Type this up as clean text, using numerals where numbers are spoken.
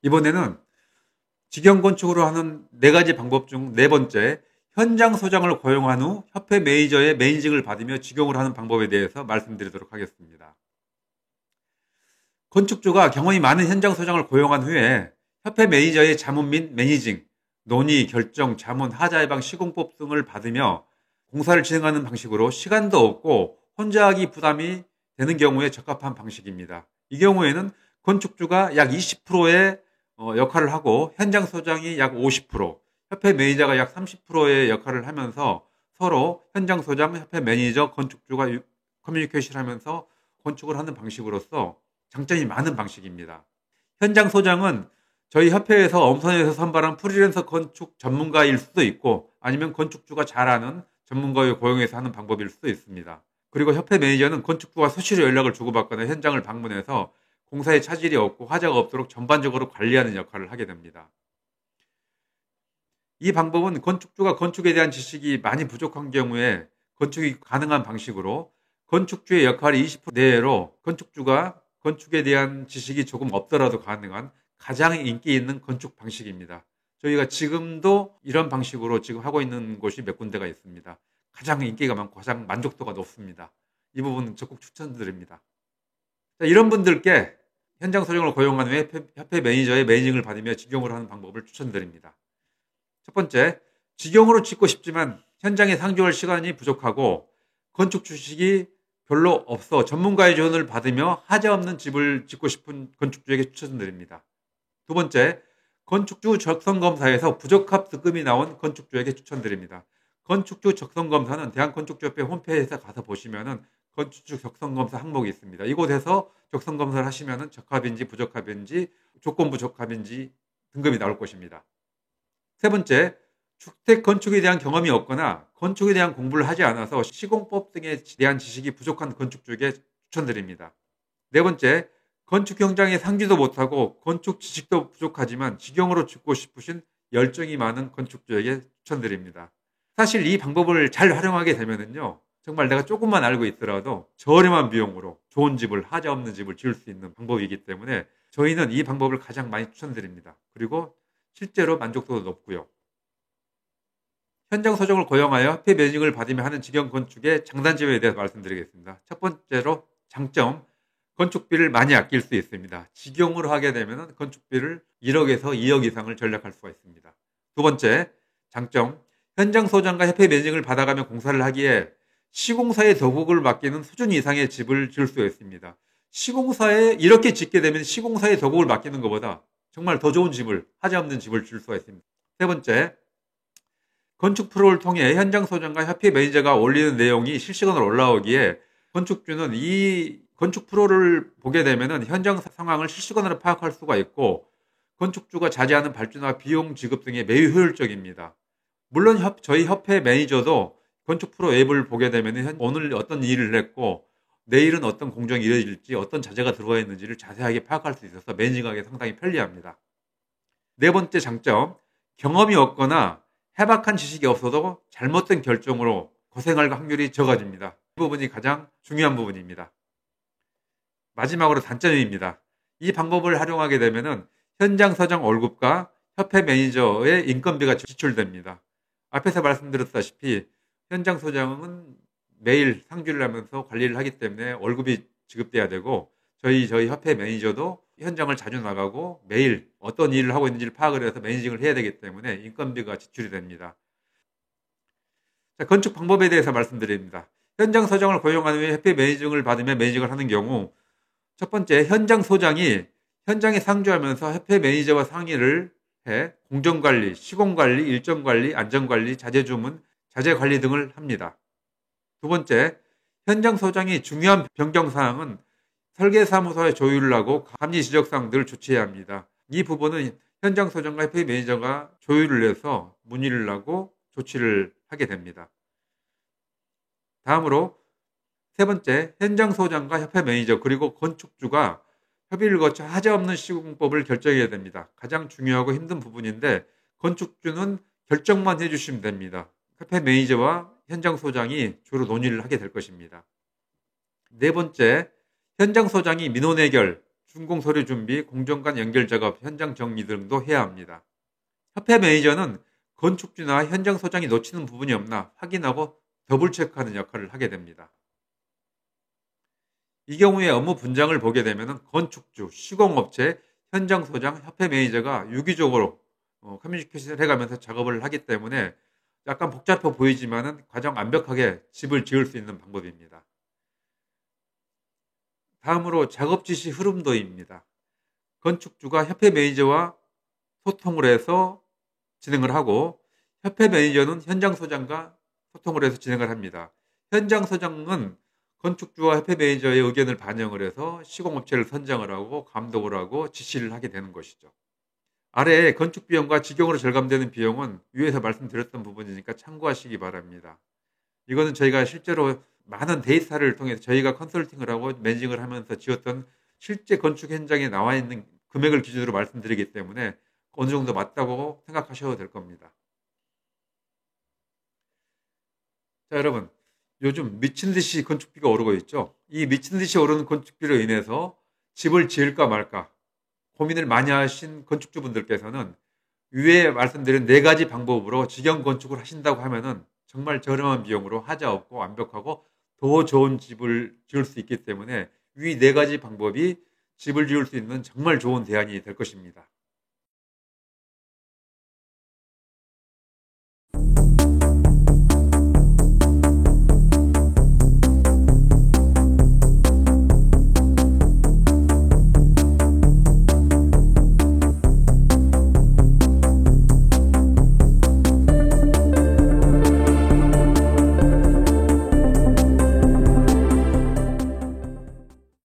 이번에는 직영건축으로 하는 4가지 방법 중 4번째, 현장 소장을 고용한 후 협회 매니저의 매니징을 받으며 직영을 하는 방법에 대해서 말씀드리도록 하겠습니다. 건축주가 경험이 많은 현장 소장을 고용한 후에 협회 매니저의 자문 및 매니징, 논의, 결정, 자문, 하자 예방, 시공법 등을 받으며 공사를 진행하는 방식으로 시간도 없고 혼자 하기 부담이 되는 경우에 적합한 방식입니다. 이 경우에는 건축주가 약 20%의 역할을 하고 현장 소장이 약 50%, 협회 매니저가 약 30%의 역할을 하면서 서로 현장 소장, 협회 매니저, 건축주가 커뮤니케이션을 하면서 건축을 하는 방식으로서 장점이 많은 방식입니다. 현장 소장은 저희 협회에서 엄선해서 선발한 프리랜서 건축 전문가일 수도 있고 아니면 건축주가 잘 아는 전문가를 고용해서 하는 방법일 수도 있습니다. 그리고 협회 매니저는 건축주와 수시로 연락을 주고받거나 현장을 방문해서 공사에 차질이 없고 화재가 없도록 전반적으로 관리하는 역할을 하게 됩니다. 이 방법은 건축주가 건축에 대한 지식이 많이 부족한 경우에 건축이 가능한 방식으로 건축주의 역할이 20% 내외로 건축주가 건축에 대한 지식이 조금 없더라도 가능한 가장 인기 있는 건축 방식입니다. 저희가 지금도 이런 방식으로 지금 하고 있는 곳이 몇 군데가 있습니다. 가장 인기가 많고 가장 만족도가 높습니다. 이 부분은 적극 추천드립니다. 자, 이런 분들께 현장 소장을 고용한 후에 협회 매니저의 매니징을 받으며 직영으로 하는 방법을 추천드립니다. 첫 번째, 직영으로 짓고 싶지만 현장에 상주할 시간이 부족하고 건축 지식이 별로 없어 전문가의 조언을 받으며 하자 없는 집을 짓고 싶은 건축주에게 추천드립니다. 두 번째, 건축주 적성검사에서 부적합 등급이 나온 건축주에게 추천드립니다. 건축주 적성검사는 대한건축주협회 홈페이지에서 가서 보시면은 건축주 적성검사 항목이 있습니다. 이곳에서 적성검사를 하시면은 적합인지 부적합인지 조건 부적합인지 등급이 나올 것입니다. 세 번째, 주택 건축에 대한 경험이 없거나 건축에 대한 공부를 하지 않아서 시공법 등에 대한 지식이 부족한 건축주에게 추천드립니다. 네 번째, 건축 현장에 상주도 못하고 건축 지식도 부족하지만 직영으로 짓고 싶으신 열정이 많은 건축주에게 추천드립니다. 사실 이 방법을 잘 활용하게 되면은요, 정말 내가 조금만 알고 있더라도 저렴한 비용으로 좋은 집을, 하자 없는 집을 지을 수 있는 방법이기 때문에 저희는 이 방법을 가장 많이 추천드립니다. 그리고 실제로 만족도도 높고요. 현장 소장을 고용하여 협회 매니징을 받으며 하는 직영 건축의 장단점에 대해서 말씀드리겠습니다. 첫 번째로 장점, 건축비를 많이 아낄 수 있습니다. 직영으로 하게 되면 건축비를 1억에서 2억 이상을 절약할 수가 있습니다. 두 번째, 장점, 현장 소장과 협회 매니징을 받아가며 공사를 하기에 시공사의 도급을 맡기는 수준 이상의 집을 지을 수 있습니다. 시공사에 이렇게 짓게 되면 시공사의 도급을 맡기는 것보다 정말 더 좋은 집을, 하자 없는 집을 지을 수가 있습니다. 세 번째, 건축 프로를 통해 현장 소장과 협회 매니저가 올리는 내용이 실시간으로 올라오기에 건축주는 이 건축 프로를 보게 되면 현장 상황을 실시간으로 파악할 수가 있고 건축주가 자제하는 발주나 비용 지급 등에 매우 효율적입니다. 물론 저희 협회 매니저도 건축 프로 앱을 보게 되면 오늘 어떤 일을 했고 내일은 어떤 공정이 이루어질지 어떤 자재가 들어가 있는지를 자세하게 파악할 수 있어서 매니징하기 상당히 편리합니다. 네 번째 장점, 경험이 없거나 해박한 지식이 없어도 잘못된 결정으로 고생할 확률이 적어집니다. 이 부분이 가장 중요한 부분입니다. 마지막으로 단점입니다. 이 방법을 활용하게 되면 현장 소장 월급과 협회 매니저의 인건비가 지출됩니다. 앞에서 말씀드렸다시피 현장 소장은 매일 상주를 하면서 관리를 하기 때문에 월급이 지급돼야 되고 저희 협회 매니저도 현장을 자주 나가고 매일 어떤 일을 하고 있는지를 파악을 해서 매니징을 해야 되기 때문에 인건비가 지출이 됩니다. 자, 건축 방법에 대해서 말씀드립니다. 현장 소장을 고용한 후에 협회 매니징을 받으며 매니징을 하는 경우 첫 번째, 현장 소장이 현장에 상주하면서 협회 매니저와 상의를 해 공정관리, 시공관리, 일정관리, 안전관리, 자재주문, 자재관리 등을 합니다. 두 번째, 현장 소장이 중요한 변경사항은 설계사무소에 조율을 하고 감리 지적사항 등을 조치해야 합니다. 이 부분은 현장 소장과 협회 매니저가 조율을 해서 문의를 하고 조치를 하게 됩니다. 다음으로 세 번째, 현장 소장과 협회 매니저 그리고 건축주가 협의를 거쳐 하자 없는 시공법을 결정해야 됩니다. 가장 중요하고 힘든 부분인데 건축주는 결정만 해주시면 됩니다. 협회 매니저와 현장 소장이 주로 논의를 하게 될 것입니다. 네 번째, 현장 소장이 민원 해결, 준공 서류 준비, 공정 간 연결 작업, 현장 정리 등도 해야 합니다. 협회 매니저는 건축주나 현장 소장이 놓치는 부분이 없나 확인하고 더블 체크하는 역할을 하게 됩니다. 이 경우에 업무 분장을 보게 되면 건축주, 시공업체, 현장 소장, 협회 매니저가 유기적으로 커뮤니케이션을 해가면서 작업을 하기 때문에 약간 복잡해 보이지만 가장 완벽하게 집을 지을 수 있는 방법입니다. 다음으로 작업 지시 흐름도입니다. 건축주가 협회 매니저와 소통을 해서 진행을 하고 협회 매니저는 현장 소장과 소통을 해서 진행을 합니다. 현장 소장은 건축주와 협회 매니저의 의견을 반영을 해서 시공업체를 선정을 하고 감독을 하고 지시를 하게 되는 것이죠. 아래 건축 비용과 직영으로 절감되는 비용은 위에서 말씀드렸던 부분이니까 참고하시기 바랍니다. 이거는 저희가 실제로 많은 데이터를 통해서 저희가 컨설팅을 하고 매니징을 하면서 지었던 실제 건축 현장에 나와 있는 금액을 기준으로 말씀드리기 때문에 어느 정도 맞다고 생각하셔도 될 겁니다. 자, 여러분, 요즘 미친 듯이 건축비가 오르고 있죠. 이 미친 듯이 오르는 건축비로 인해서 집을 지을까 말까 고민을 많이 하신 건축주분들께서는 위에 말씀드린 4가지 방법으로 직영 건축을 하신다고 하면은 정말 저렴한 비용으로 하자 없고 완벽하고 더 좋은 집을 지을 수 있기 때문에 위 4가지 방법이 집을 지을 수 있는 정말 좋은 대안이 될 것입니다.